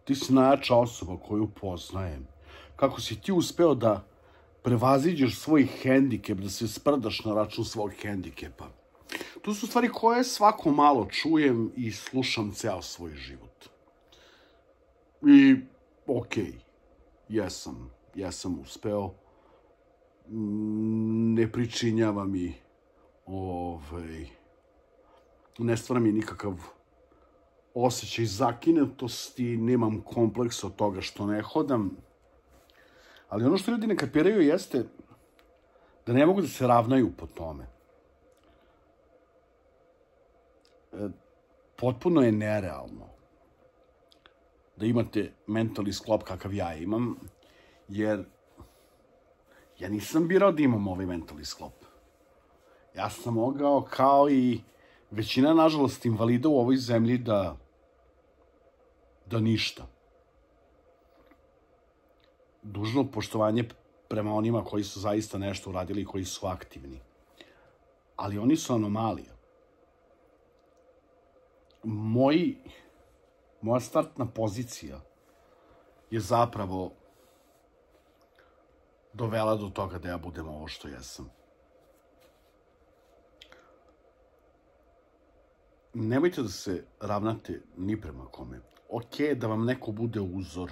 ti si najjača osoba koju poznajem. Kako si ti uspeo da prevaziđeš svoj hendikep, da se sprdaš na račun svog hendikepa. To su stvari koje svako malo čujem i slušam ceo svoj život. I, okej, jesam uspeo. Ne pričinjava mi, ne stvara mi nikakav osjećaj zakinutosti, nemam kompleks od toga što ne hodam. Ali ono što ljudi ne kapiraju jeste da ne mogu da se ravnaju po tome. Potpuno je nerealno da imate mentalni sklop kakav ja imam, jer ja nisam birao da imam ovaj mentalni sklop. Ja sam mogao, kao i većina, nažalost, invalida u ovoj zemlji, da ništa. Dužno poštovanje prema onima koji su zaista nešto uradili i koji su aktivni. Ali oni su anomalija. Moja startna pozicija je zapravo dovela do toga da ja budem ovo što jesam. Nemojte da se ravnate ni prema kome. Okej je da vam neko bude uzor.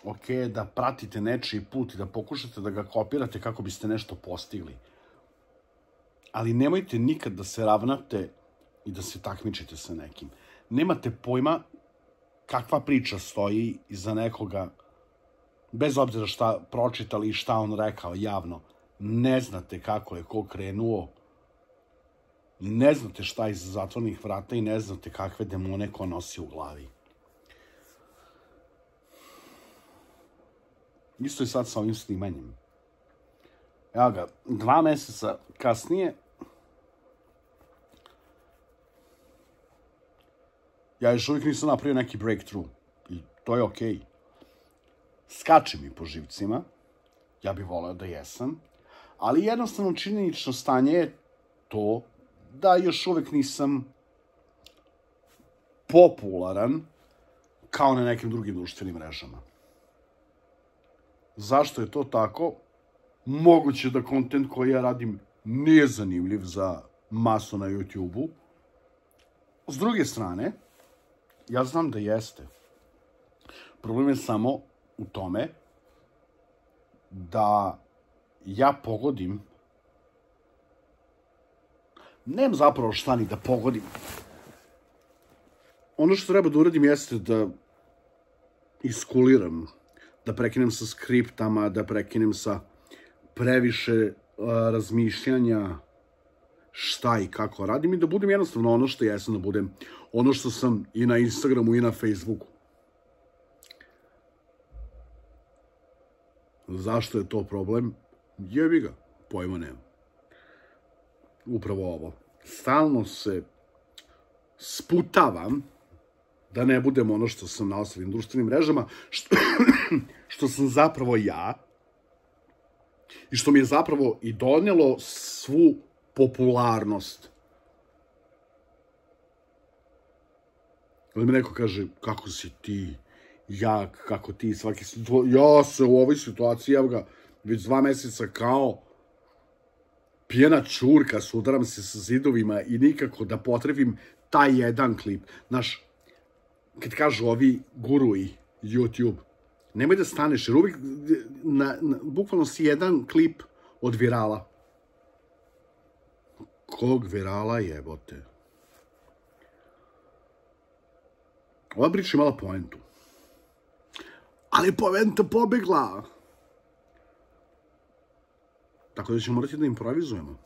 Okej je da pratite nečiji put i da pokušate da ga kopirate kako biste nešto postigli. Ali nemojte nikad da se ravnate i da se takmičite sa nekim. Nemate pojma kakva priča stoji iza nekoga, bez obzira šta pročitali i šta on rekao javno. Ne znate kako je ko krenuo, ne znate šta je iza zatvornih vrata i ne znate kakve demone ko nosi u glavi. Isto je sad sa ovim snimanjem. Evo ga, 2 meseca kasnije, ja još uvijek nisam napravio neki breakthrough. I to je okej. Skače mi po živcima. Ja bih voleo da jesam. Ali jednostavno činjenično stanje je to da još uvijek nisam popularan kao na nekim drugim društvenim mrežama. Zašto je to tako? Moguće da kontent koji ja radim nije zanimljiv za masu na YouTube-u. S druge strane, ja znam da jeste. Problem je samo u tome da ja pogodim, nemam zapravo šta ni da pogodim. Ono što treba da uradim jeste da iskuliram, da prekinem sa skriptama, da prekinem sa previše razmišljanja šta i kako radim i da budem jednostavno ono što jesam, da budem ono što sam i na Instagramu i na Facebooku. Zašto je to problem? Jebi ga, pojma nemam. Upravo ovo. Stalno se sputavam da ne budem ono što sam na ostalim društvenim mrežama, što sam zapravo ja i što mi je zapravo i donelo svu popularnost. Ali mi neko kaže, kako si ti jak, kako ti svaki... Ja se u ovoj situaciji, evo ga, već 2 meseca kao pijena čurka, sudaram se sa zidovima i nikako da potrebim taj jedan klip. Znaš, kad kažu ovi guruji YouTube, nemoj da staneš, jer uvijek, bukvalno si jedan klip od virala. Kog virala jebote? Ova priča imala poentu. Ali poenta pobegla. Tako da ćemo morati da improvizujemo.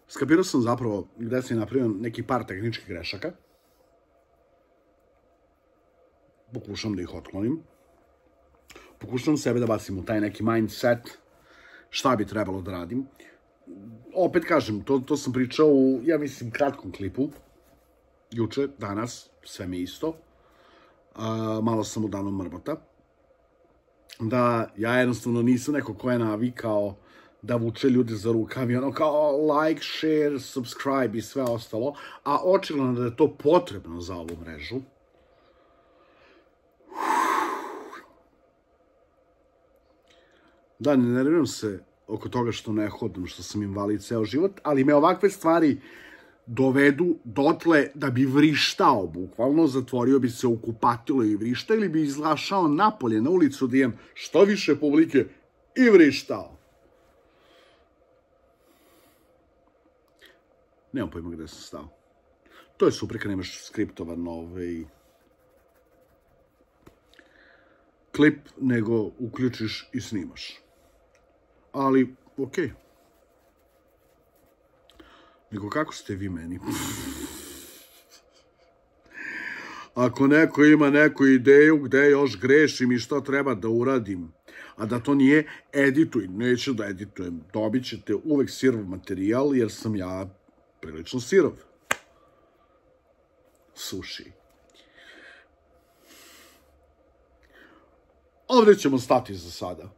Skapirao sam zapravo gde sam napravio neki par tehničkih grešaka. Pokušam da ih otklonim. Pokušam sebe da bacim u taj neki mindset šta bi trebalo da radim. Opet kažem, to sam pričao u, ja mislim, kratkom klipu. Juče, danas, sve mi isto. Malo sam u danu mrbota. Da ja jednostavno nisam neko ko je navikao da vuče ljude za rukav i ono kao like, share, subscribe i sve ostalo, a očigledno da je to potrebno za ovu mrežu. Da, ne nerviram se oko toga što ne hodam, što sam invalid ceo život, ali me ovakve stvari dovedu dotle da bi vrištao, bukvalno, zatvorio bi se u kupatilo i vrištao, ili bi izlašao napolje na ulicu da imam što više publike i vrištao. Nemam pojma gde sam stao. To je super kad nemaš skriptovan klip, nego uključiš i snimaš. Ali, okej. Nego kako ste vi meni? Ako neko ima neku ideju gde još grešim i što treba da uradim, a da to nije edituj, neću da editujem. Dobit ćete uvek sirov materijal, jer sam ja prilično sirov. Suši. Ovde ćemo stati za sada.